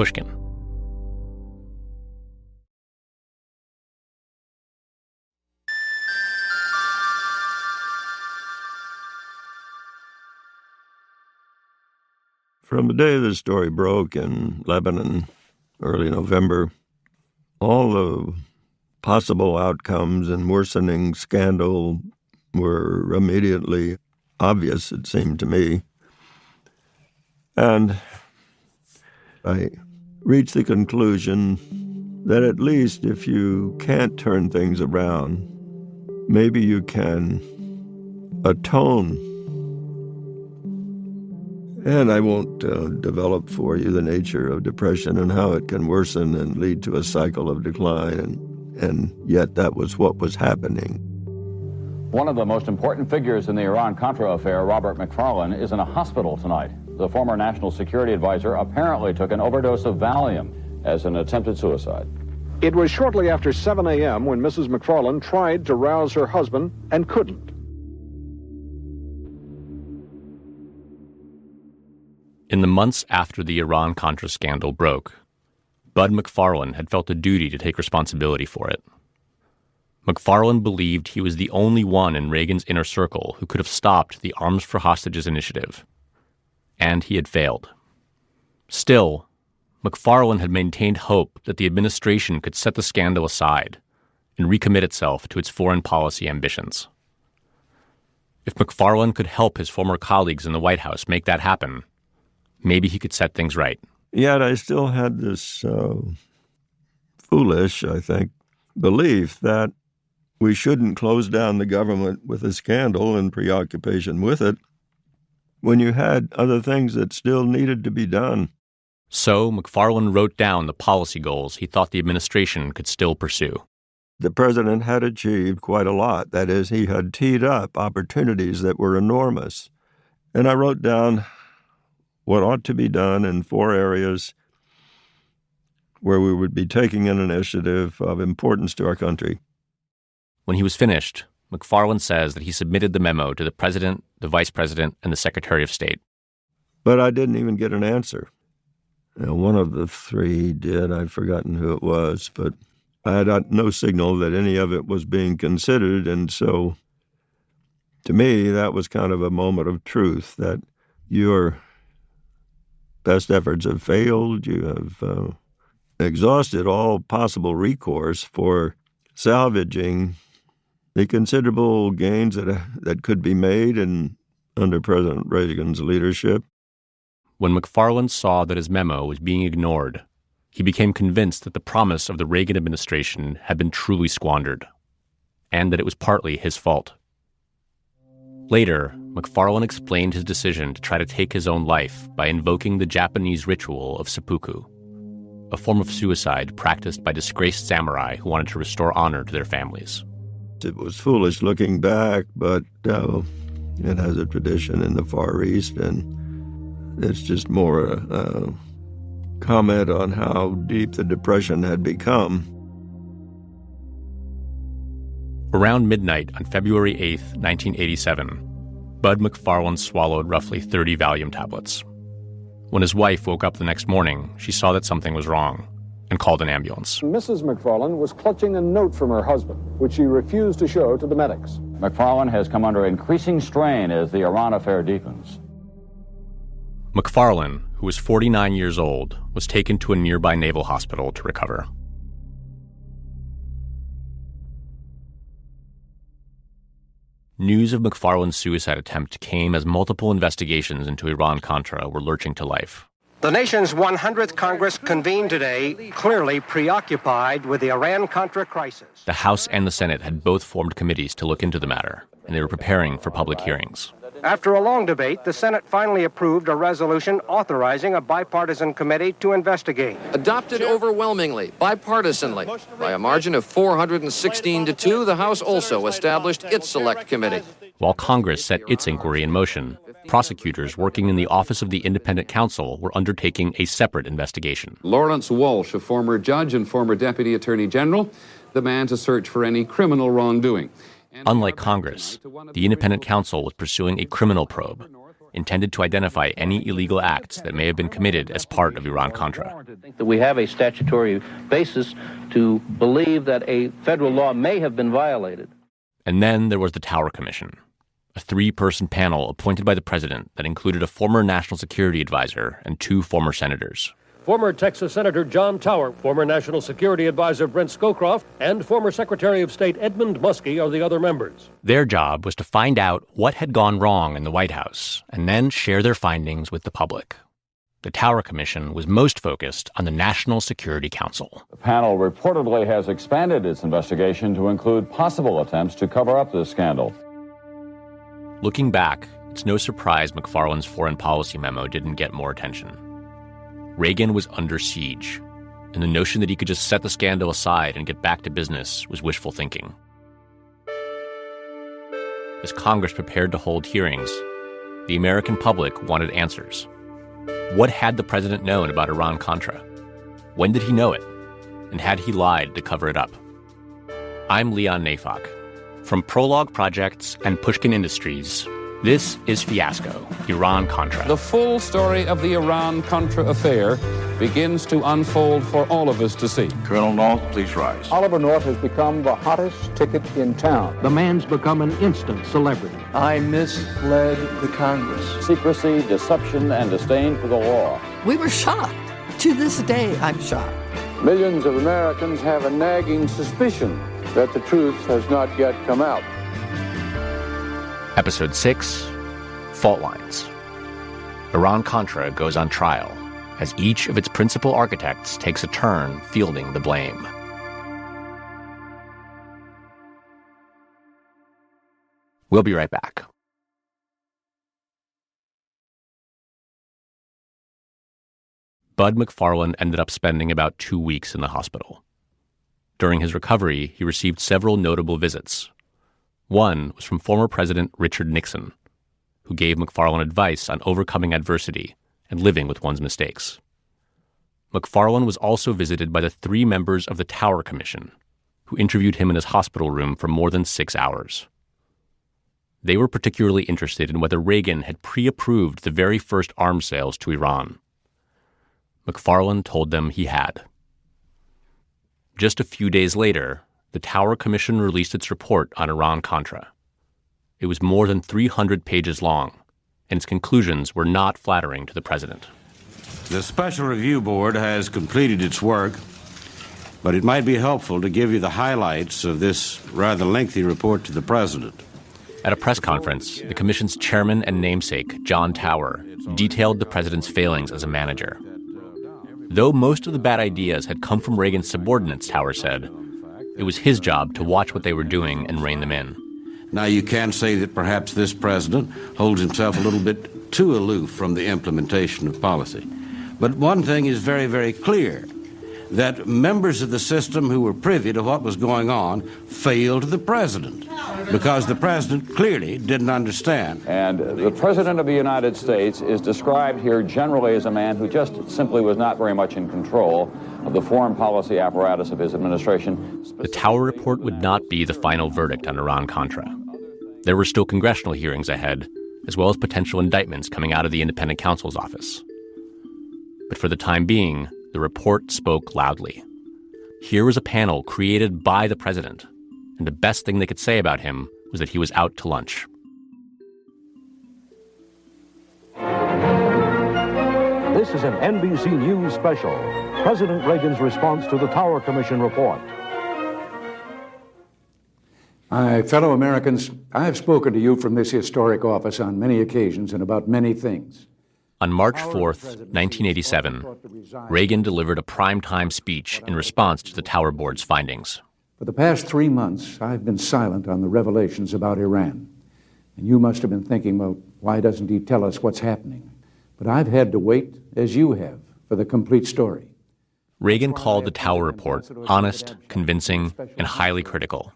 Pushkin. From the day the story broke in Lebanon, early November, all the possible outcomes and worsening scandal were immediately obvious, it seemed to me. And I reached the conclusion that at least if you can't turn things around, maybe you can atone. And I won't develop for you the nature of depression and how it can worsen and lead to a cycle of decline, and yet that was what was happening. One of the most important figures in the Iran-Contra affair, Robert McFarlane, is in a hospital tonight. The former national security advisor apparently took an overdose of Valium as an attempted suicide. It was shortly after 7 a.m. when Mrs. McFarlane tried to rouse her husband and couldn't. In the months after the Iran-Contra scandal broke, Bud McFarlane had felt a duty to take responsibility for it. McFarlane believed he was the only one in Reagan's inner circle who could have stopped the Arms for Hostages initiative. And he had failed. Still, McFarlane had maintained hope that the administration could set the scandal aside and recommit itself to its foreign policy ambitions. If McFarlane could help his former colleagues in the White House make that happen, maybe he could set things right. Yet I still had this foolish, I think, belief that we shouldn't close down the government with a scandal and preoccupation with it when you had other things that still needed to be done. So McFarlane wrote down the policy goals he thought the administration could still pursue. The president had achieved quite a lot. That is, he had teed up opportunities that were enormous. And I wrote down what ought to be done in 4 areas where we would be taking an initiative of importance to our country. When he was finished, McFarlane says that he submitted the memo to the president, the vice president, and the secretary of state. But I didn't even get an answer. One of the 3 did. I've forgotten who it was, but I had no signal that any of it was being considered. And so, to me, that was kind of a moment of truth, that your best efforts have failed. You have exhausted all possible recourse for salvaging the considerable gains that could be made under President Reagan's leadership. When McFarlane saw that his memo was being ignored, he became convinced that the promise of the Reagan administration had been truly squandered, and that it was partly his fault. Later, McFarlane explained his decision to try to take his own life by invoking the Japanese ritual of seppuku, a form of suicide practiced by disgraced samurai who wanted to restore honor to their families. It was foolish looking back, but it has a tradition in the Far East, and it's just more a comment on how deep the Depression had become. Around midnight on February 8, 1987, Bud McFarlane swallowed roughly 30 Valium tablets. When his wife woke up the next morning, she saw that something was wrong and called an ambulance. Mrs. McFarlane was clutching a note from her husband, which she refused to show to the medics. McFarlane has come under increasing strain as the Iran affair deepens. McFarlane, who was 49 years old, was taken to a nearby naval hospital to recover. News of McFarlane's suicide attempt came as multiple investigations into Iran-Contra were lurching to life. The nation's 100th Congress convened today, clearly preoccupied with the Iran-Contra crisis. The House and the Senate had both formed committees to look into the matter, and they were preparing for public hearings. After a long debate, the Senate finally approved a resolution authorizing a bipartisan committee to investigate. Adopted overwhelmingly, bipartisanly. By a margin of 416-2, the House also established its select committee. While Congress set its inquiry in motion, prosecutors working in the Office of the Independent Counsel were undertaking a separate investigation. Lawrence Walsh, a former judge and former deputy attorney general, the man to search for any criminal wrongdoing. Unlike Congress, the Independent Counsel was pursuing a criminal probe, intended to identify any illegal acts that may have been committed as part of Iran-Contra. I think that we have a statutory basis to believe that a federal law may have been violated. And then there was the Tower Commission, a 3-person panel appointed by the president that included a former national security advisor and 2 former senators. Former Texas Senator John Tower, former National Security Advisor Brent Scowcroft, and former Secretary of State Edmund Muskie are the other members. Their job was to find out what had gone wrong in the White House and then share their findings with the public. The Tower Commission was most focused on the National Security Council. The panel reportedly has expanded its investigation to include possible attempts to cover up this scandal. Looking back, it's no surprise McFarland's foreign policy memo didn't get more attention. Reagan was under siege, and the notion that he could just set the scandal aside and get back to business was wishful thinking. As Congress prepared to hold hearings, the American public wanted answers. What had the president known about Iran-Contra? When did he know it? And had he lied to cover it up? I'm Leon Neyfakh. From Prologue Projects and Pushkin Industries, this is Fiasco, Iran-Contra. The full story of the Iran-Contra affair begins to unfold for all of us to see. Colonel North, please rise. Oliver North has become the hottest ticket in town. The man's become an instant celebrity. I misled the Congress. Secrecy, deception, and disdain for the law. We were shocked. To this day, I'm shocked. Millions of Americans have a nagging suspicion that the truth has not yet come out. Episode 6, Fault Lines. Iran-Contra goes on trial as each of its principal architects takes a turn fielding the blame. We'll be right back. Bud McFarland ended up spending about 2 weeks in the hospital. During his recovery, he received several notable visits. One was from former President Richard Nixon, who gave McFarland advice on overcoming adversity and living with one's mistakes. McFarland was also visited by the 3 members of the Tower Commission, who interviewed him in his hospital room for more than 6 hours. They were particularly interested in whether Reagan had pre-approved the very first arms sales to Iran. McFarland told them he had. Just a few days later, the Tower Commission released its report on Iran-Contra. It was more than 300 pages long, and its conclusions were not flattering to the president. The Special Review Board has completed its work, but it might be helpful to give you the highlights of this rather lengthy report to the president. At a press conference, the commission's chairman and namesake, John Tower, detailed the president's failings as a manager. Though most of the bad ideas had come from Reagan's subordinates, Tower said, it was his job to watch what they were doing and rein them in. Now, you can say that perhaps this president holds himself a little bit too aloof from the implementation of policy. But one thing is very, very clear, that members of the system who were privy to what was going on failed the president, because the president clearly didn't understand. And the President of the United States is described here generally as a man who just simply was not very much in control of the foreign policy apparatus of his administration. The Tower report would not be the final verdict on Iran-Contra. There were still congressional hearings ahead, as well as potential indictments coming out of the independent counsel's office. But for the time being, the report spoke loudly. Here was a panel created by the president, and the best thing they could say about him was that he was out to lunch. This is an NBC News special. President Reagan's response to the Tower Commission report. My fellow Americans, I have spoken to you from this historic office on many occasions and about many things. On March 4th, 1987, Reagan delivered a primetime speech in response to the Tower Board's findings. For the past 3 months, I've been silent on the revelations about Iran. And you must have been thinking, well, why doesn't he tell us what's happening? But I've had to wait, as you have, for the complete story. Reagan called the Tower report honest, convincing, and highly critical.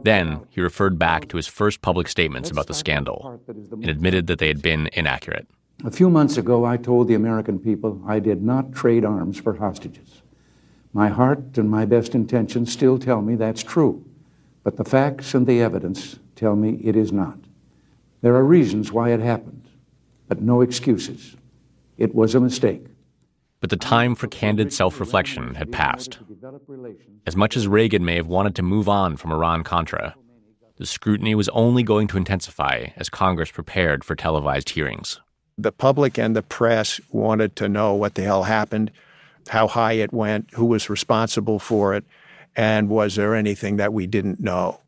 Then he referred back to his first public statements about the scandal and admitted that they had been inaccurate. A few months ago, I told the American people I did not trade arms for hostages. My heart and my best intentions still tell me that's true, but the facts and the evidence tell me it is not. There are reasons why it happened. but no excuses. It was a mistake. But the time for candid self-reflection had passed. As much as Reagan may have wanted to move on from Iran-Contra, the scrutiny was only going to intensify as Congress prepared for televised hearings. The public and the press wanted to know what the hell happened, how high it went, who was responsible for it, and was there anything that we didn't know.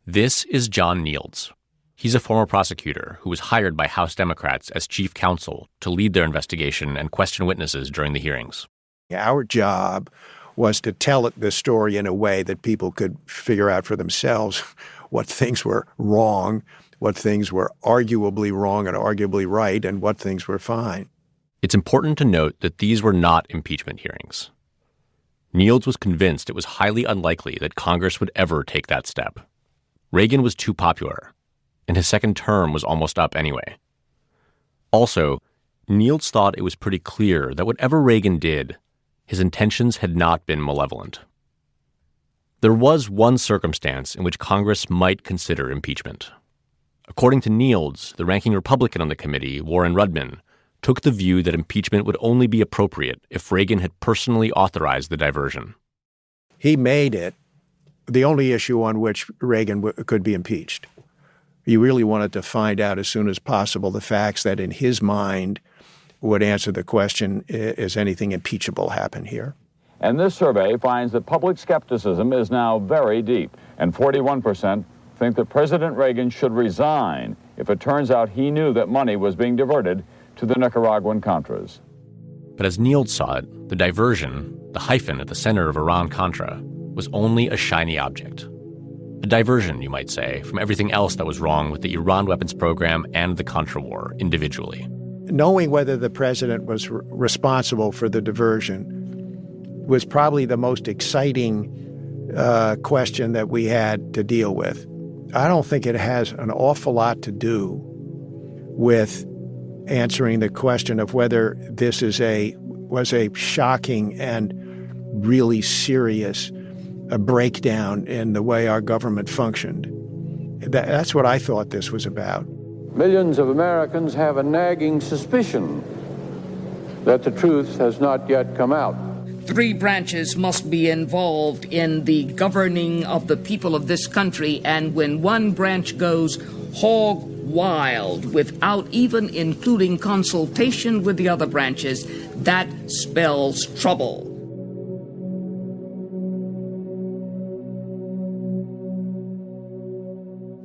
This is John Nields. He's a former prosecutor who was hired by House Democrats as chief counsel to lead their investigation and question witnesses during the hearings. Our job was to tell the story in a way that people could figure out for themselves what things were wrong, what things were arguably wrong and arguably right, and what things were fine. It's important to note that these were not impeachment hearings. Nields was convinced it was highly unlikely that Congress would ever take that step. Reagan was too popular, and his second term was almost up anyway. Also, Nields thought it was pretty clear that whatever Reagan did, his intentions had not been malevolent. There was one circumstance in which Congress might consider impeachment. According to Nields, the ranking Republican on the committee, Warren Rudman, took the view that impeachment would only be appropriate if Reagan had personally authorized the diversion. He made it the only issue on which Reagan could be impeached. He really wanted to find out as soon as possible the facts that in his mind would answer the question, is anything impeachable happen here? And this survey finds that public skepticism is now very deep, and 41% think that President Reagan should resign if it turns out he knew that money was being diverted to the Nicaraguan Contras. But as Nields saw it, the diversion, the hyphen at the center of Iran-Contra, was only a shiny object. A diversion, you might say, from everything else that was wrong with the Iran weapons program and the Contra War individually. Knowing whether the president was responsible for the diversion was probably the most exciting question that we had to deal with. I don't think it has an awful lot to do with answering the question of whether this was a shocking and really serious breakdown in the way our government functioned. That's what I thought this was about. Millions of Americans have a nagging suspicion that the truth has not yet come out. Three branches must be involved in the governing of the people of this country, and when one branch goes hog wild without even including consultation with the other branches, that spells trouble.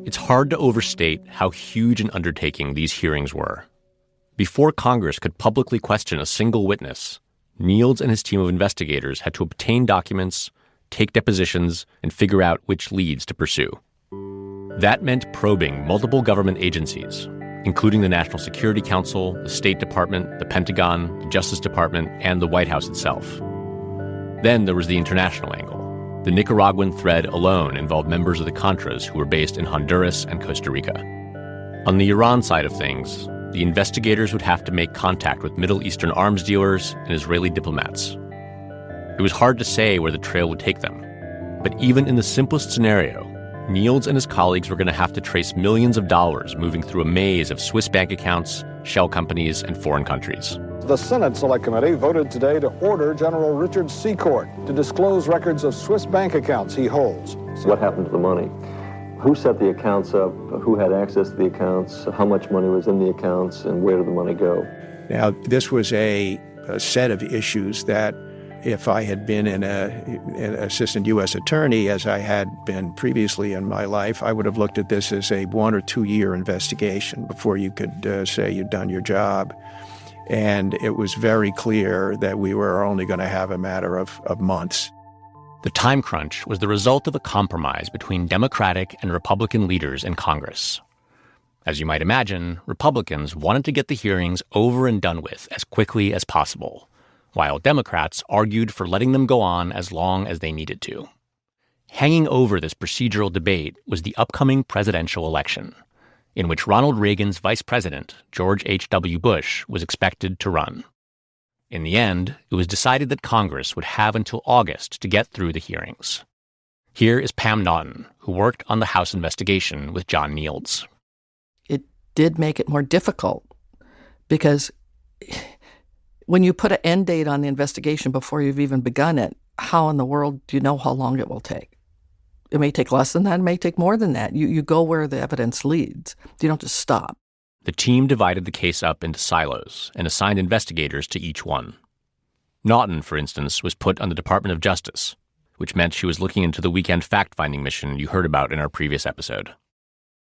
It's hard to overstate how huge an undertaking these hearings were. Before Congress could publicly question a single witness, Nields and his team of investigators had to obtain documents, take depositions, and figure out which leads to pursue. That meant probing multiple government agencies, including the National Security Council, the State Department, the Pentagon, the Justice Department, and the White House itself. Then there was the international angle. The Nicaraguan thread alone involved members of the Contras who were based in Honduras and Costa Rica. On the Iran side of things, the investigators would have to make contact with Middle Eastern arms dealers and Israeli diplomats. It was hard to say where the trail would take them. But even in the simplest scenario, Nields and his colleagues were going to have to trace millions of dollars moving through a maze of Swiss bank accounts, shell companies, and foreign countries. The Senate Select Committee voted today to order General Richard Secord to disclose records of Swiss bank accounts he holds. What happened to the money? Who set the accounts up? Who had access to the accounts? How much money was in the accounts? And where did the money go? Now, this was a set of issues that if I had been an assistant U.S. attorney, as I had been previously in my life, I would have looked at this as a 1 or 2 year investigation before you could say you'd done your job. And it was very clear that we were only going to have a matter of months. The time crunch was the result of a compromise between Democratic and Republican leaders in Congress. As you might imagine, Republicans wanted to get the hearings over and done with as quickly as possible, while Democrats argued for letting them go on as long as they needed to. Hanging over this procedural debate was the upcoming presidential election, in which Ronald Reagan's vice president, George H.W. Bush, was expected to run. In the end, it was decided that Congress would have until August to get through the hearings. Here is Pam Naughton, who worked on the House investigation with John Nields. It did make it more difficult Because when you put an end date on the investigation before you've even begun it, how in the world do you know how long it will take? It may take less than that. It may take more than that. You go where the evidence leads. You don't just stop. The team divided the case up into silos and assigned investigators to each one. Naughton, for instance, was put on the Department of Justice, which meant she was looking into the weekend fact-finding mission you heard about in our previous episode.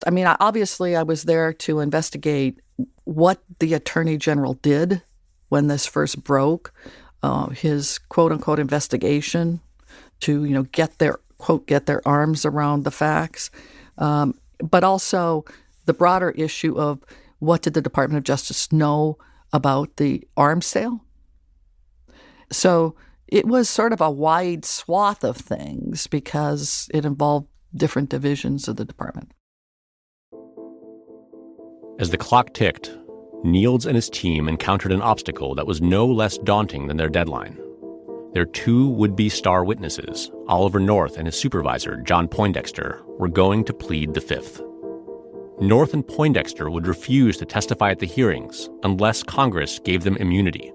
I mean, obviously I was there to investigate what the Attorney General did when this first broke, his quote-unquote investigation to, get their arms around the facts, but also the broader issue of what did the Department of Justice know about the arms sale? So it was sort of a wide swath of things because it involved different divisions of the department. As the clock ticked, Niels and his team encountered an obstacle that was no less daunting than their deadline. Their two would-be star witnesses, Oliver North and his supervisor, John Poindexter, were going to plead the Fifth. North and Poindexter would refuse to testify at the hearings unless Congress gave them immunity.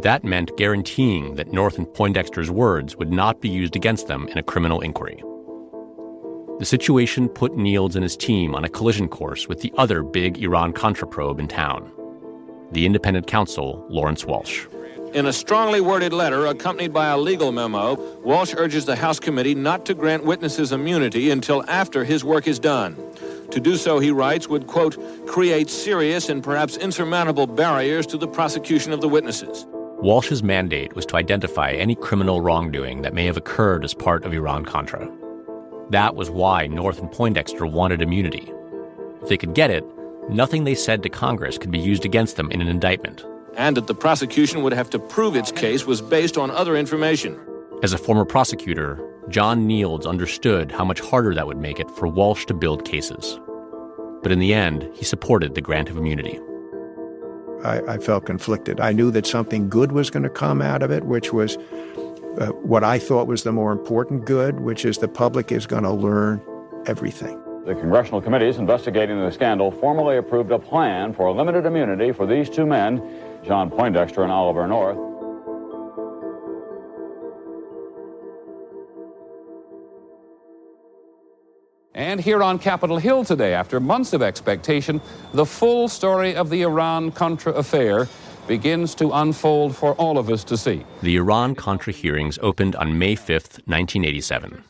That meant guaranteeing that North and Poindexter's words would not be used against them in a criminal inquiry. The situation put Niels and his team on a collision course with the other big Iran-Contra probe in town, the independent counsel, Lawrence Walsh. In a strongly worded letter accompanied by a legal memo, Walsh urges the House committee not to grant witnesses immunity until after his work is done. To do so, he writes, would, quote, create serious and perhaps insurmountable barriers to the prosecution of the witnesses. Walsh's mandate was to identify any criminal wrongdoing that may have occurred as part of Iran-Contra. That was why North and Poindexter wanted immunity. If they could get it, nothing they said to Congress could be used against them in an indictment. And that the prosecution would have to prove its case was based on other information. As a former prosecutor, John Niels understood how much harder that would make it for Walsh to build cases. But in the end, he supported the grant of immunity. I felt conflicted. I knew that something good was going to come out of it, which was what I thought was the more important good, which is the public is going to learn everything. The congressional committees investigating the scandal formally approved a plan for limited immunity for these two men, John Poindexter and Oliver North. And here on Capitol Hill today, after months of expectation, the full story of the Iran-Contra affair begins to unfold for all of us to see. The Iran-Contra hearings opened on May 5th, 1987,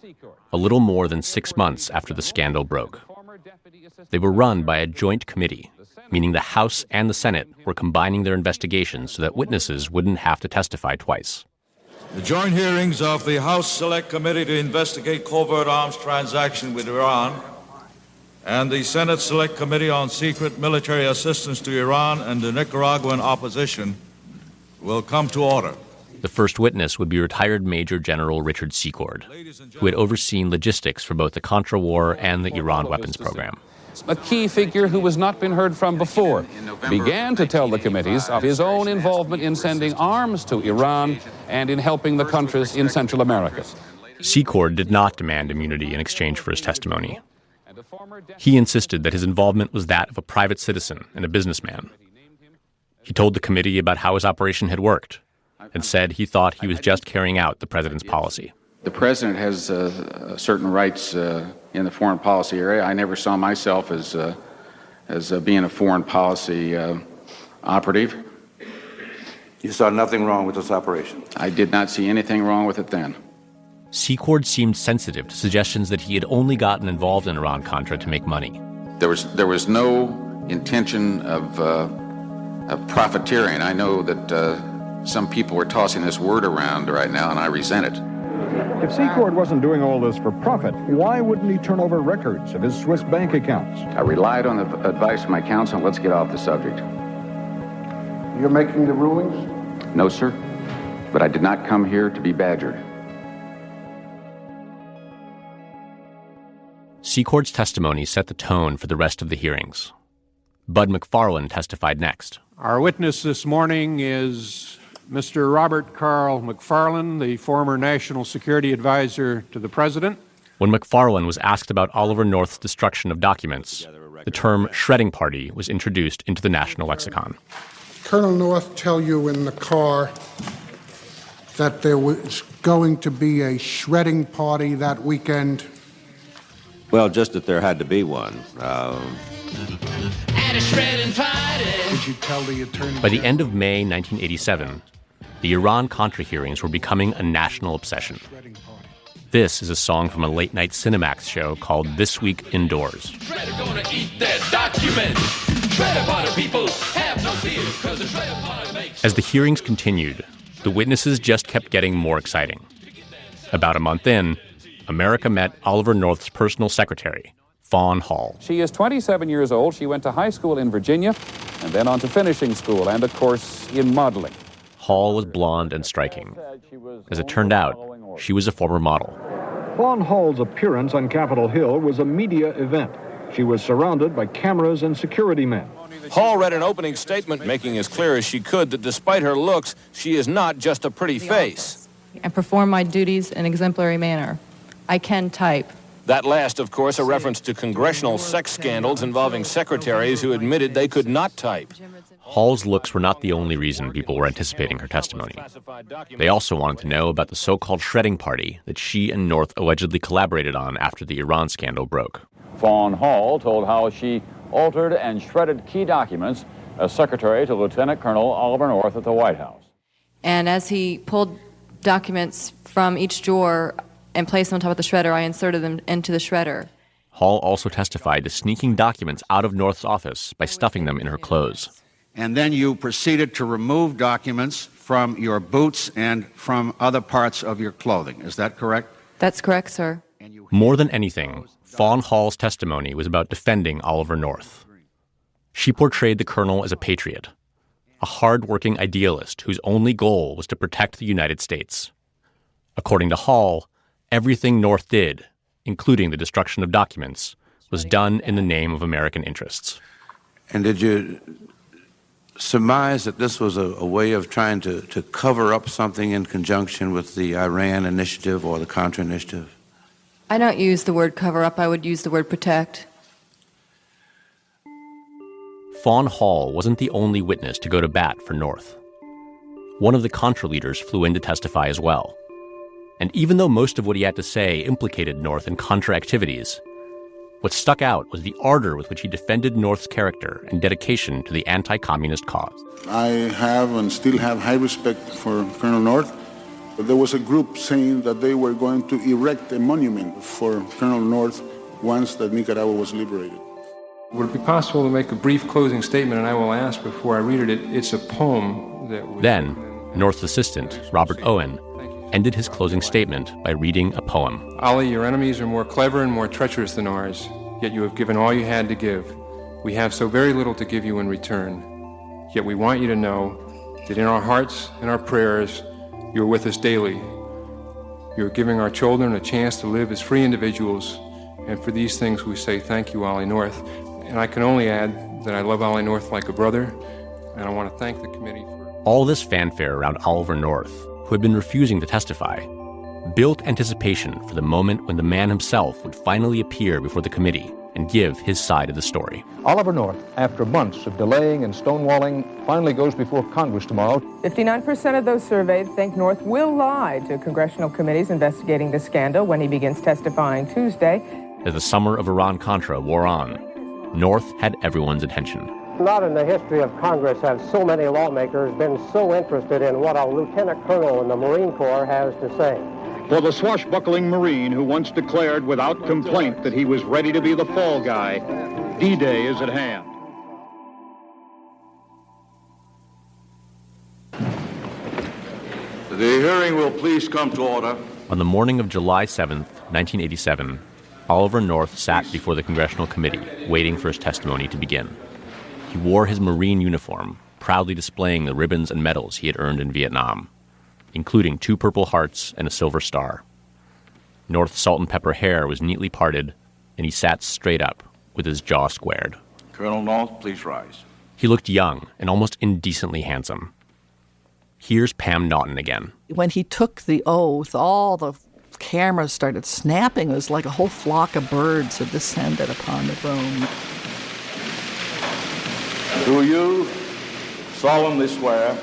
a little more than 6 months after the scandal broke. They were run by a joint committee, meaning the House and the Senate were combining their investigations so that witnesses wouldn't have to testify twice. The joint hearings of the House Select Committee to investigate covert arms transaction with Iran and the Senate Select Committee on secret military assistance to Iran and the Nicaraguan opposition will come to order. The first witness would be retired Major General Richard Secord, who had overseen logistics for both the Contra War and the Iran weapons program. A key figure who has not been heard from before began to tell the committees of his own involvement in sending arms to Iran and in helping the countries in Central America. Secord did not demand immunity in exchange for his testimony. He insisted that his involvement was that of a private citizen and a businessman. He told the committee about how his operation had worked and said he thought he was just carrying out the president's policy. The president has certain rights in the foreign policy area. I never saw myself as being a foreign policy operative. You saw nothing wrong with this operation? I did not see anything wrong with it then. Secord seemed sensitive to suggestions that he had only gotten involved in Iran-Contra to make money. There was no intention of profiteering. I know that some people are tossing this word around right now, and I resent it. If Secord wasn't doing all this for profit, why wouldn't he turn over records of his Swiss bank accounts? I relied on the advice of my counsel. Let's get off the subject. You're making the rulings? No, sir. But I did not come here to be badgered. Secord's testimony set the tone for the rest of the hearings. Bud McFarlane testified next. Our witness this morning is Mr. Robert Carl McFarlane, the former National Security Advisor to the President. When McFarlane was asked about Oliver North's destruction of documents, the term shredding party was introduced into the national lexicon. Colonel North tell you in the car that there was going to be a shredding party that weekend? Well, just that there had to be one. Did you tell the attorney? By the end of May 1987, the Iran-Contra hearings were becoming a national obsession. This is a song from a late-night Cinemax show called This Week Indoors. Shredder gonna eat that document. Shredder party people have no fear, 'cause the shredder party makes... As the hearings continued, the witnesses just kept getting more exciting. About a month in, America met Oliver North's personal secretary, Fawn Hall. She is 27 years old. She went to high school in Virginia and then on to finishing school and, of course, in modeling. Hall was blonde and striking. As it turned out, she was a former model. Fawn Hall's appearance on Capitol Hill was a media event. She was surrounded by cameras and security men. Hall read an opening statement making as clear as she could that despite her looks, she is not just a pretty face. And perform my duties in an exemplary manner. I can type. That last, of course, a reference to congressional sex scandals involving secretaries who admitted they could not type. Hall's looks were not the only reason people were anticipating her testimony. They also wanted to know about the so-called shredding party that she and North allegedly collaborated on after the Iran scandal broke. Fawn Hall told how she altered and shredded key documents as secretary to Lieutenant Colonel Oliver North at the White House. And as he pulled documents from each drawer and placed them on top of the shredder, I inserted them into the shredder. Hall also testified to sneaking documents out of North's office by stuffing them in her clothes. And then you proceeded to remove documents from your boots and from other parts of your clothing. Is that correct? That's correct, sir. More than anything, Fawn Hall's testimony was about defending Oliver North. She portrayed the colonel as a patriot, a hard-working idealist whose only goal was to protect the United States. According to Hall, everything North did, including the destruction of documents, was done in the name of American interests. And did you surmise that this was a way of trying to cover up something in conjunction with the Iran initiative or the Contra initiative? I don't use the word cover up. I would use the word protect. Fawn Hall wasn't the only witness to go to bat for North. One of the Contra leaders flew in to testify as well. And even though most of what he had to say implicated North in Contra activities, what stuck out was the ardor with which he defended North's character and dedication to the anti-communist cause. I have and still have high respect for Colonel North. But there was a group saying that they were going to erect a monument for Colonel North once that Nicaragua was liberated. Would it be possible to make a brief closing statement, and I will ask before I read it? It's a poem that was... Then, North's assistant, Robert Owen, ended his closing statement by reading a poem. Ollie, your enemies are more clever and more treacherous than ours, yet you have given all you had to give. We have so very little to give you in return. Yet we want you to know that in our hearts and our prayers, you are with us daily. You are giving our children a chance to live as free individuals, and for these things we say thank you, Ollie North. And I can only add that I love Ollie North like a brother, and I want to thank the committee for... All this fanfare around Oliver North, who had been refusing to testify, built anticipation for the moment when the man himself would finally appear before the committee and give his side of the story. Oliver North, after months of delaying and stonewalling, finally goes before Congress tomorrow. 59% of those surveyed think North will lie to congressional committees investigating the scandal when he begins testifying Tuesday. As the summer of Iran-Contra wore on, North had everyone's attention. Not in the history of Congress have so many lawmakers been so interested in what a lieutenant colonel in the Marine Corps has to say. For the swashbuckling Marine who once declared without complaint that he was ready to be the fall guy, D-Day is at hand. The hearing will please come to order. On the morning of July 7th, 1987, Oliver North sat before the Congressional Committee, waiting for his testimony to begin. He wore his Marine uniform, proudly displaying the ribbons and medals he had earned in Vietnam, including 2 Purple Hearts and a Silver Star. North's salt and pepper hair was neatly parted, and he sat straight up, with his jaw squared. Colonel North, please rise. He looked young and almost indecently handsome. Here's Pam Naughton again. When he took the oath, all the cameras started snapping. It was like a whole flock of birds had descended upon the room. Do you solemnly swear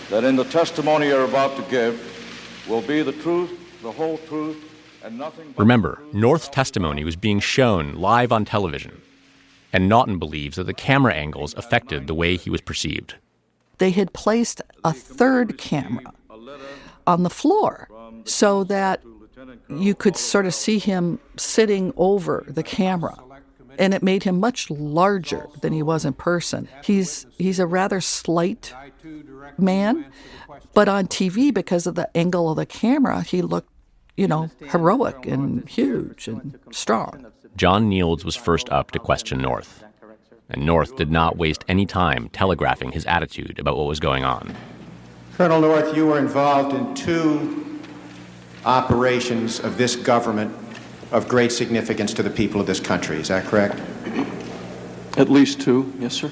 that in the testimony you're about to give will be the truth, the whole truth, and nothing but... Remember, North's testimony was being shown live on television, and Naughton believes that the camera angles affected the way he was perceived. They had placed a third camera on the floor so that you could sort of see him sitting over the camera. And it made him much larger than he was in person. He's a rather slight man, but on TV, because of the angle of the camera, he looked, heroic and huge and strong. John Nields was first up to question North, and North did not waste any time telegraphing his attitude about what was going on. Colonel North, you were involved in 2 operations of this government of great significance to the people of this country. Is that correct? At least 2, yes, sir.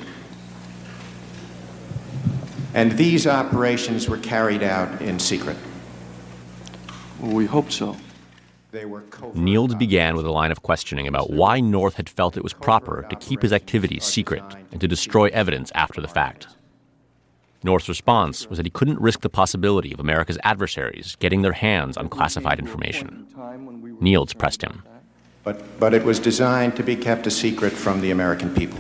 And these operations were carried out in secret? Well, we hope so. Nields began with a line of questioning about why North had felt it was proper to keep his activities secret and to destroy evidence after the fact. North's response was that he couldn't risk the possibility of America's adversaries getting their hands on classified information. Nields pressed him. But it was designed to be kept a secret from the American people.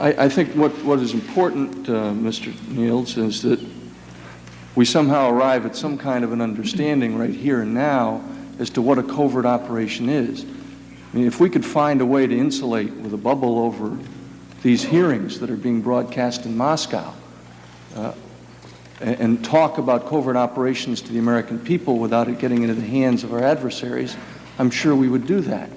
I think what is important, Mr. Nields, is that we somehow arrive at some kind of an understanding right here and now as to what a covert operation is. I mean, if we could find a way to insulate with a bubble over these hearings that are being broadcast in Moscow, and talk about covert operations to the American people without it getting into the hands of our adversaries, I'm sure we would do that.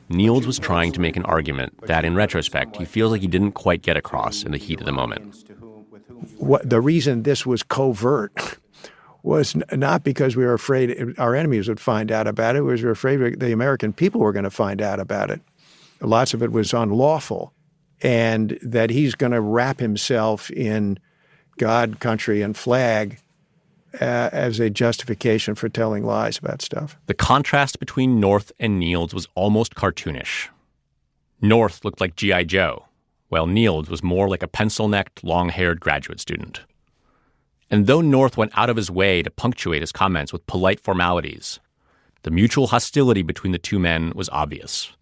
Nields was trying to make an argument that, in retrospect, he feels like he didn't quite get across in the heat of the moment. The reason this was covert was not because we were afraid our enemies would find out about it. We were afraid the American people were going to find out about it. Lots of it was unlawful, and that he's going to wrap himself in God, country, and flag as a justification for telling lies about stuff. The contrast between North and Nields was almost cartoonish. North looked like G.I. Joe, while Nields was more like a pencil-necked, long-haired graduate student. And though North went out of his way to punctuate his comments with polite formalities, the mutual hostility between the 2 men was obvious.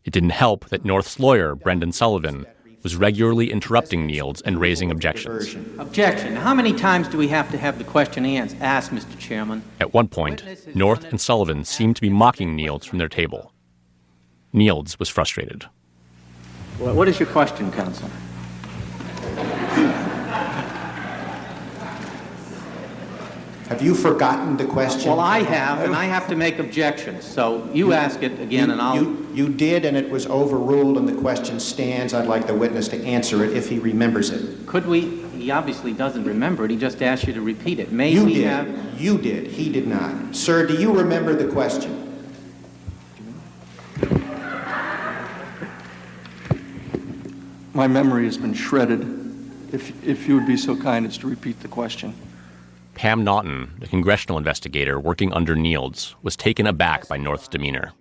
It didn't help that North's lawyer, Brendan Sullivan, was regularly interrupting Nields and raising objections. Objection. How many times do we have to have the question asked, Mr. Chairman? At one point, North and Sullivan seemed to be mocking Nields from their table. Nields was frustrated. What is your question, counsel? Have you forgotten the question? Well, I have, and I have to make objections. So you ask it again, and I'll... You did, and it was overruled, and the question stands. I'd like the witness to answer it if he remembers it. Could we? He obviously doesn't remember it. He just asked you to repeat it. You did. He did not. Sir, do you remember the question? My memory has been shredded. If you would be so kind as to repeat the question. Pam Naughton, the congressional investigator working under Nields, was taken aback by North's demeanor.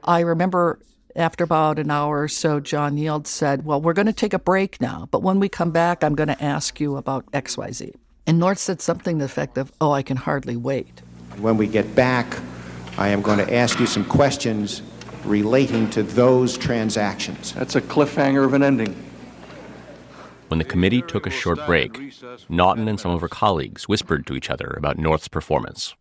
I remember after about an hour or so, John Nields said, well, we're going to take a break now, but when we come back, I'm going to ask you about XYZ. And North said something to the effect of, I can hardly wait. When we get back, I am going to ask you some questions relating to those transactions. That's a cliffhanger of an ending. When the committee took a short break, Naughton and some of her colleagues whispered to each other about North's performance.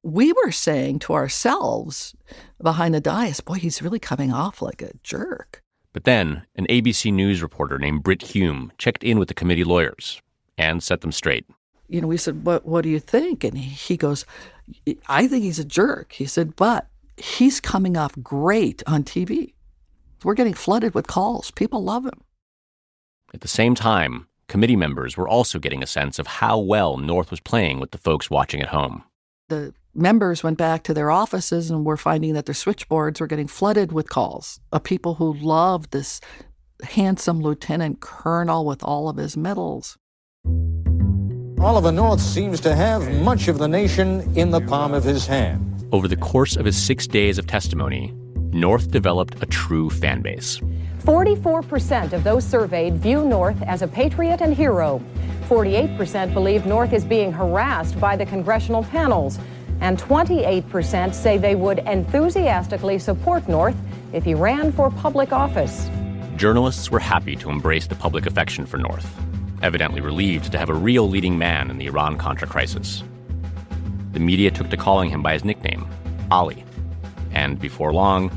We were saying to ourselves behind the dais, boy, he's really coming off like a jerk. But then an ABC News reporter named Britt Hume checked in with the committee lawyers and set them straight. We said, what do you think? And he goes, I think he's a jerk. He said, but he's coming off great on TV. We're getting flooded with calls. People love him. At the same time, committee members were also getting a sense of how well North was playing with the folks watching at home. The members went back to their offices and were finding that their switchboards were getting flooded with calls of people who loved this handsome lieutenant colonel with all of his medals. Oliver North seems to have much of the nation in the palm of his hand. Over the course of his 6 days of testimony, North developed a true fan base. 44% of those surveyed view North as a patriot and hero. 48% believe North is being harassed by the congressional panels. And 28% say they would enthusiastically support North if he ran for public office. Journalists were happy to embrace the public affection for North, evidently relieved to have a real leading man in the Iran-Contra crisis. The media took to calling him by his nickname, Ali. And before long,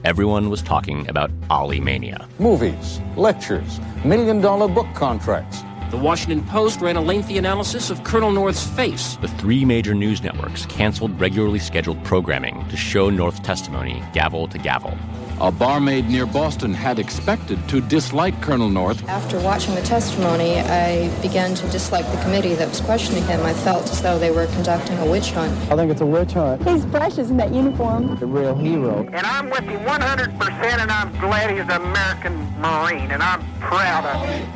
everyone was talking about Ali mania. Movies, lectures, million-dollar book contracts. The Washington Post ran a lengthy analysis of Colonel North's face. The three major news networks canceled regularly scheduled programming to show North's testimony gavel to gavel. A barmaid near Boston had expected to dislike Colonel North. After watching the testimony, I began to dislike the committee that was questioning him. I felt as though they were conducting a witch hunt. I think it's a witch hunt. He's precious in that uniform. The real hero. And I'm with him 100%, and I'm glad he's an American Marine, and I'm proud of him.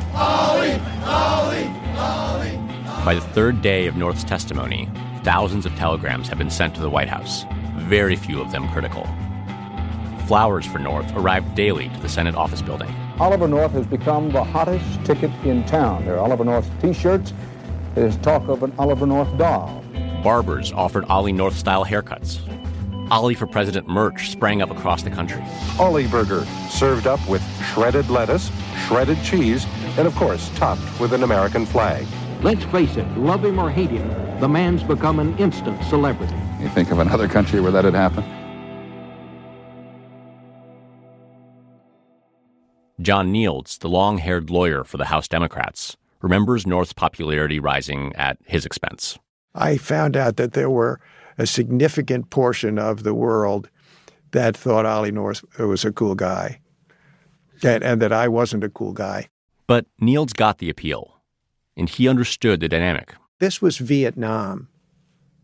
By the third day of North's testimony, thousands of telegrams have been sent to the White House, very few of them critical. Flowers for North arrived daily to the Senate office building. Oliver North has become the hottest ticket in town. There are Oliver North T-shirts. There's talk of an Oliver North doll. Barbers offered Ollie North-style haircuts. Ollie for President merch sprang up across the country. Ollie Burger, served up with shredded lettuce, shredded cheese, and of course, topped with an American flag. Let's face it, love him or hate him, the man's become an instant celebrity. You think of another country where that had happened? John Nields, the long-haired lawyer for the House Democrats, remembers North's popularity rising at his expense. I found out that there were a significant portion of the world that thought Ollie North was a cool guy, and that I wasn't a cool guy. But Nields got the appeal, and he understood the dynamic. This was Vietnam,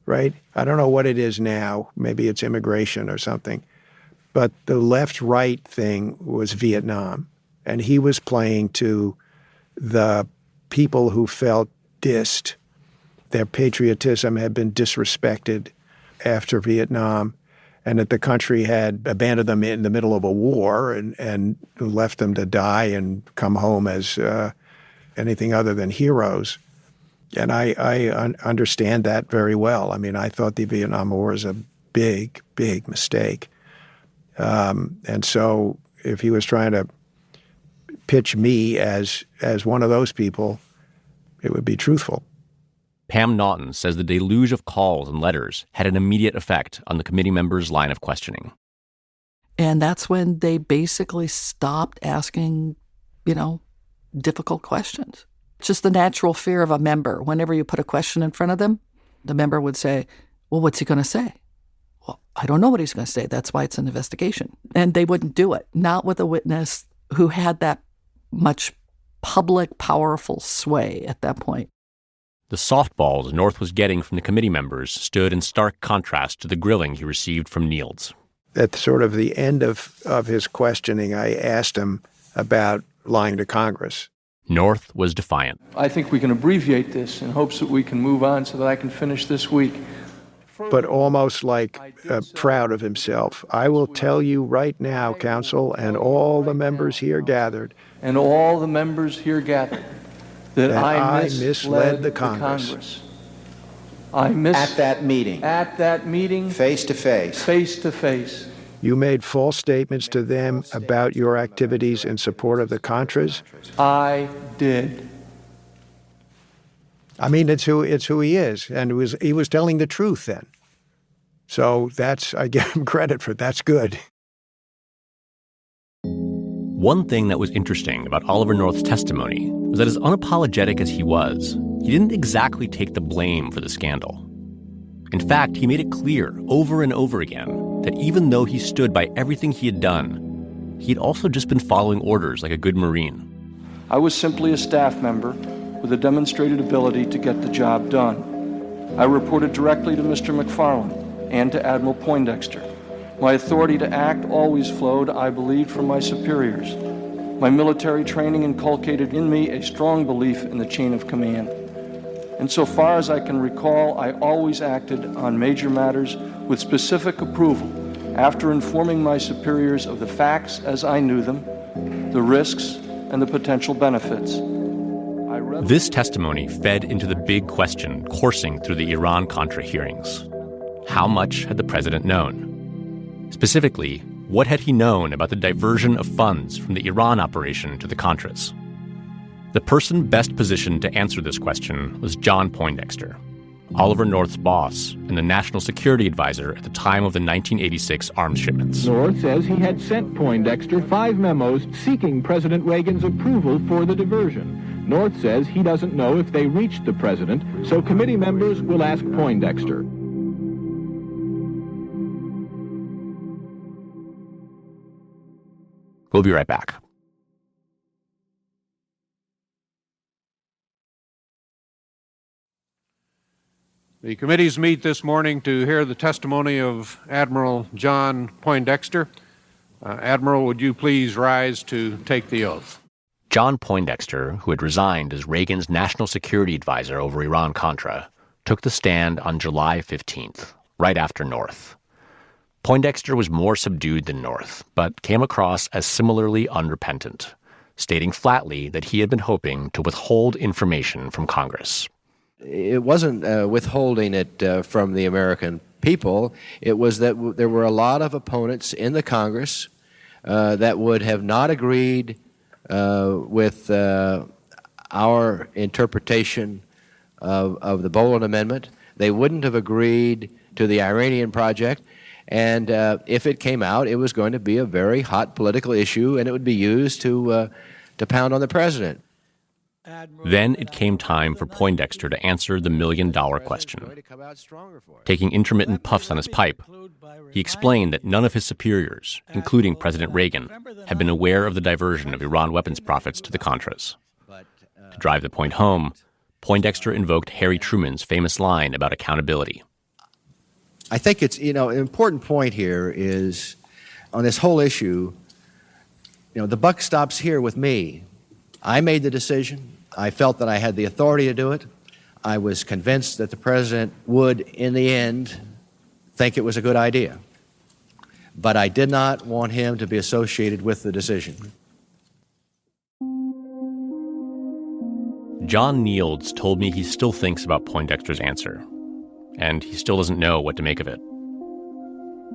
right? I don't know what it is now. Maybe it's immigration or something. But the left-right thing was Vietnam. And he was playing to the people who felt dissed. Their patriotism had been disrespected after Vietnam, and that the country had abandoned them in the middle of a war and left them to die and come home as anything other than heroes. And I understand that very well. I mean, I thought the Vietnam War was a big, big mistake. And so if he was trying to pitch me as one of those people, it would be truthful. Pam Naughton says the deluge of calls and letters had an immediate effect on the committee members' line of questioning. And that's when they basically stopped asking, difficult questions. It's just the natural fear of a member. Whenever you put a question in front of them, the member would say, well, what's he going to say? Well, I don't know what he's going to say. That's why it's an investigation. And they wouldn't do it. Not with a witness who had that much public, powerful sway at that point. The softballs North was getting from the committee members stood in stark contrast to the grilling he received from Nields. At sort of the end of his questioning, I asked him about lying to Congress. North was defiant. I think we can abbreviate this in hopes that we can move on so that I can finish this week. But almost like proud of himself. I will tell you right now, Counsel, and all the members here gathered. And all the members here gathered. That I misled the Congress. At that meeting. At that meeting. Face to face. Face to face. You made false statements to them about your activities in support of the Contras? I did. I mean, it's who he is, and he was telling the truth then. So I give him credit for that's good. One thing that was interesting about Oliver North's testimony was that as unapologetic as he was, he didn't exactly take the blame for the scandal. In fact, he made it clear over and over again that even though he stood by everything he had done, he'd also just been following orders like a good Marine. I was simply a staff member with a demonstrated ability to get the job done. I reported directly to Mr. McFarland and to Admiral Poindexter. My authority to act always flowed, I believed, from my superiors. My military training inculcated in me a strong belief in the chain of command. And so far as I can recall, I always acted on major matters with specific approval after informing my superiors of the facts as I knew them, the risks and the potential benefits. This testimony fed into the big question coursing through the Iran-Contra hearings. How much had the president known? Specifically, what had he known about the diversion of funds from the Iran operation to the Contras? The person best positioned to answer this question was John Poindexter, Oliver North's boss and the national security advisor at the time of the 1986 arms shipments. North says he had sent Poindexter 5 memos seeking President Reagan's approval for the diversion. North says he doesn't know if they reached the president, so committee members will ask Poindexter. We'll be right back. The committees meet this morning to hear the testimony of Admiral John Poindexter. Admiral, would you please rise to take the oath? John Poindexter, who had resigned as Reagan's national security advisor over Iran-Contra, took the stand on July 15th, right after North. Poindexter was more subdued than North, but came across as similarly unrepentant, stating flatly that he had been hoping to withhold information from Congress. It wasn't withholding it from the American people. It was that there were a lot of opponents in the Congress that would have not agreed with our interpretation of the Boland Amendment. They wouldn't have agreed to the Iranian project. And if it came out, it was going to be a very hot political issue, and it would be used to pound on the president. Then it came time for Poindexter to answer the million-dollar question. Taking intermittent puffs on his pipe, he explained that none of his superiors, including President Reagan, had been aware of the diversion of Iran weapons profits to the Contras. To drive the point home, Poindexter invoked Harry Truman's famous line about accountability. I think it's, an important point here is on this whole issue, the buck stops here with me. I made the decision. I felt that I had the authority to do it. I was convinced that the president would, in the end, think it was a good idea. But I did not want him to be associated with the decision. John Nields told me he still thinks about Poindexter's answer, and he still doesn't know what to make of it.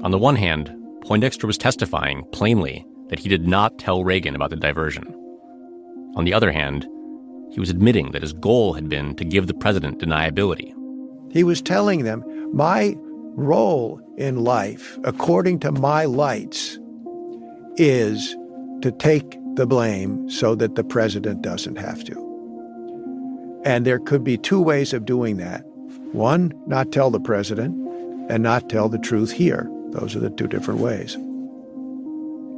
On the one hand, Poindexter was testifying plainly that he did not tell Reagan about the diversion. On the other hand, he was admitting that his goal had been to give the president deniability. He was telling them, my role in life, according to my lights, is to take the blame so that the president doesn't have to. And there could be two ways of doing that. One, not tell the president, and not tell the truth here. Those are the two different ways.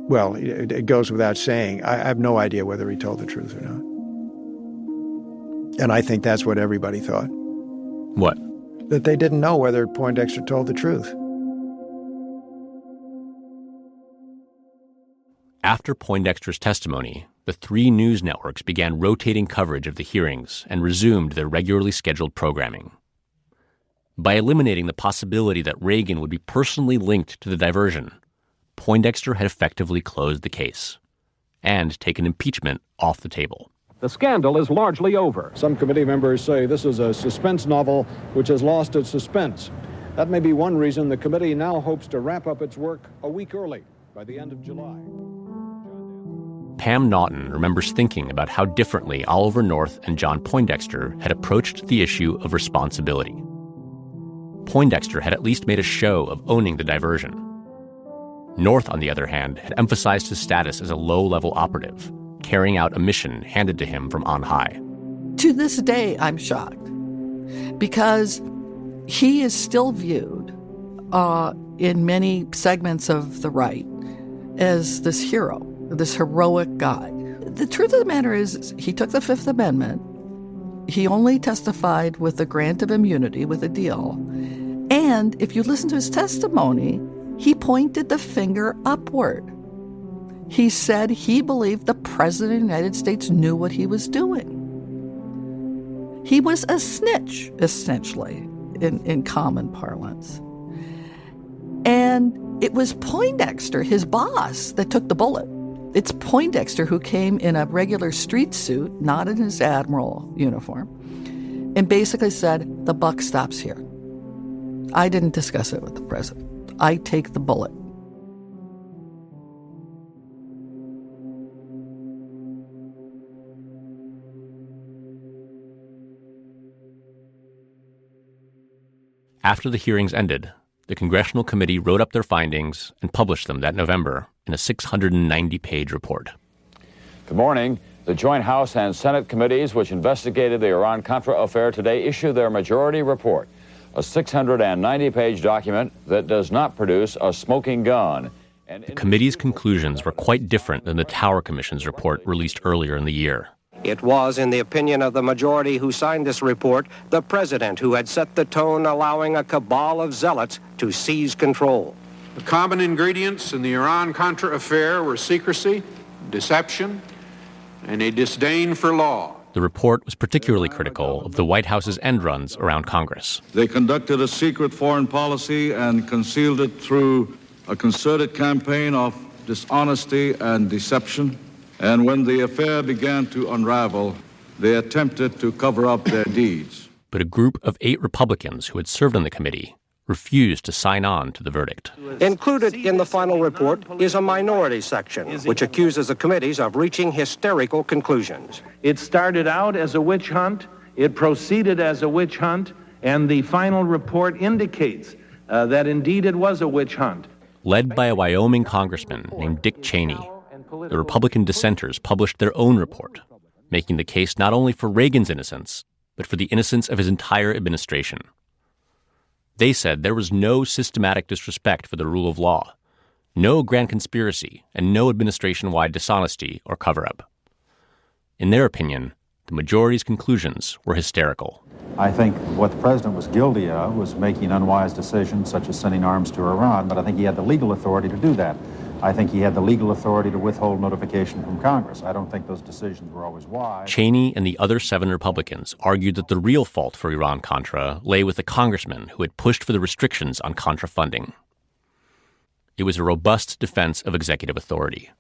Well, it goes without saying, I have no idea whether he told the truth or not. And I think that's what everybody thought. What? That they didn't know whether Poindexter told the truth. After Poindexter's testimony, the 3 news networks began rotating coverage of the hearings and resumed their regularly scheduled programming. By eliminating the possibility that Reagan would be personally linked to the diversion, Poindexter had effectively closed the case and taken impeachment off the table. The scandal is largely over. Some committee members say this is a suspense novel which has lost its suspense. That may be one reason the committee now hopes to wrap up its work a week early, by the end of July. Pam Naughton remembers thinking about how differently Oliver North and John Poindexter had approached the issue of responsibility. Poindexter had at least made a show of owning the diversion. North, on the other hand, had emphasized his status as a low-level operative, carrying out a mission handed to him from on high. To this day, I'm shocked because he is still viewed in many segments of the right as this hero, this heroic guy. The truth of the matter is he took the Fifth Amendment. He only testified with the grant of immunity, with a deal. And if you listen to his testimony, he pointed the finger upward. He said he believed the President of the United States knew what he was doing. He was a snitch, essentially, in common parlance. And it was Poindexter, his boss, that took the bullet It's Poindexter who came in a regular street suit, not in his admiral uniform, and basically said, the buck stops here. I didn't discuss it with the president. I take the bullet. After the hearings ended, the Congressional Committee wrote up their findings and published them that November in a 690-page report. Good morning. The joint House and Senate committees which investigated the Iran-Contra affair today issued their majority report, a 690-page document that does not produce a smoking gun. The committee's conclusions were quite different than the Tower Commission's report released earlier in the year. It was, in the opinion of the majority who signed this report, the president who had set the tone, allowing a cabal of zealots to seize control. The common ingredients in the Iran-Contra affair were secrecy, deception, and a disdain for law. The report was particularly critical of the White House's end runs around Congress. They conducted a secret foreign policy and concealed it through a concerted campaign of dishonesty and deception. And when the affair began to unravel, they attempted to cover up their deeds. But a group of 8 Republicans who had served on the committee refused to sign on to the verdict. Included in the final report is a minority section, which accuses the committees of reaching hysterical conclusions. It started out as a witch hunt, it proceeded as a witch hunt, and the final report indicates that indeed it was a witch hunt. Led by a Wyoming congressman named Dick Cheney, the Republican dissenters published their own report, making the case not only for Reagan's innocence, but for the innocence of his entire administration. They said there was no systematic disrespect for the rule of law, no grand conspiracy, and no administration-wide dishonesty or cover-up. In their opinion, the majority's conclusions were hysterical. I think what the president was guilty of was making unwise decisions such as sending arms to Iran, but I think he had the legal authority to do that. I think he had the legal authority to withhold notification from Congress. I don't think those decisions were always wise. Cheney and the other 7 Republicans argued that the real fault for Iran-Contra lay with the congressman who had pushed for the restrictions on Contra funding. It was a robust defense of executive authority,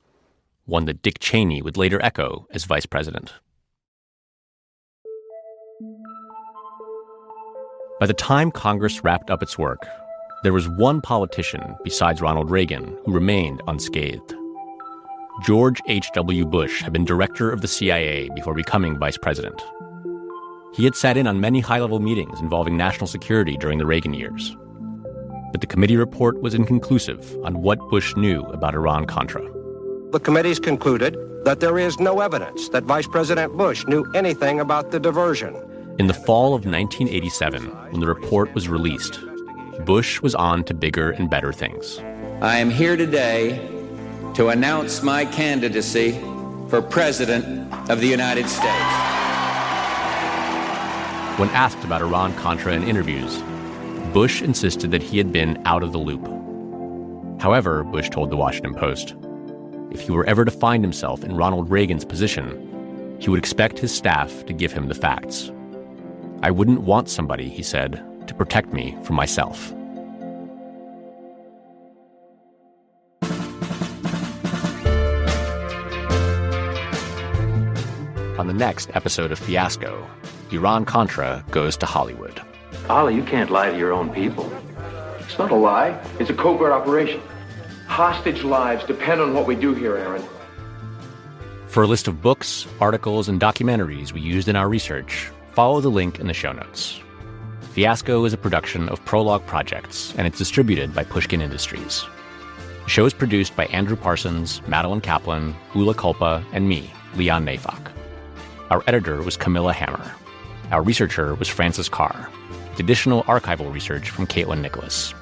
one that Dick Cheney would later echo as vice president. By the time Congress wrapped up its work, there was one politician besides Ronald Reagan who remained unscathed. George H.W. Bush had been director of the CIA before becoming vice president. He had sat in on many high-level meetings involving national security during the Reagan years. But the committee report was inconclusive on what Bush knew about Iran-Contra. The committees concluded that there is no evidence that Vice President Bush knew anything about the diversion. In the fall of 1987, when the report was released, Bush was on to bigger and better things. I am here today to announce my candidacy for President of the United States. When asked about Iran-Contra in interviews, Bush insisted that he had been out of the loop. However, Bush told the Washington Post, if he were ever to find himself in Ronald Reagan's position, he would expect his staff to give him the facts. I wouldn't want somebody, he said, to protect me from myself. On the next episode of Fiasco, Iran-Contra goes to Hollywood. Ollie, you can't lie to your own people. It's not a lie. It's a covert operation. Hostage lives depend on what we do here, Aaron. For a list of books, articles, and documentaries we used in our research, follow the link in the show notes. Fiasco is a production of Prologue Projects, and it's distributed by Pushkin Industries. The show is produced by Andrew Parsons, Madeline Kaplan, Ula Kulpa, and me, Leon Neyfakh. Our editor was Camilla Hammer. Our researcher was Francis Carr, with additional archival research from Caitlin Nicholas.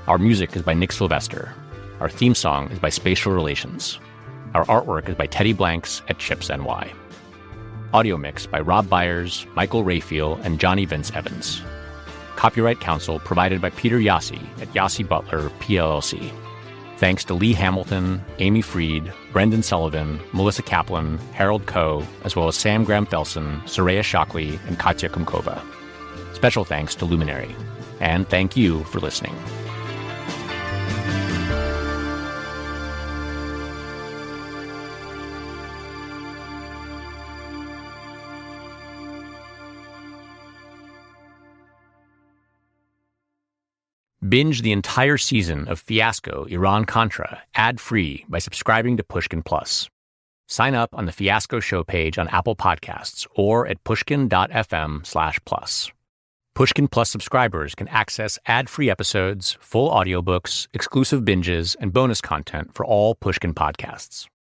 Our music is by Nick Sylvester. Our theme song is by Spatial Relations. Our artwork is by Teddy Blanks at Chips NY. Audio mix by Rob Byers, Michael Rayfield, and Johnny Vince Evans. Copyright counsel provided by Peter Yassi at Yassi Butler, PLLC. Thanks to Lee Hamilton, Amy Freed, Brendan Sullivan, Melissa Kaplan, Harold Coe, as well as Sam Graham-Felsen, Soraya Shockley, and Katya Kumkova. Special thanks to Luminary. And thank you for listening. Binge the entire season of Fiasco, Iran-Contra, ad-free by subscribing to Pushkin Plus. Sign up on the Fiasco show page on Apple Podcasts or at pushkin.fm/plus. Pushkin Plus subscribers can access ad-free episodes, full audiobooks, exclusive binges, and bonus content for all Pushkin podcasts.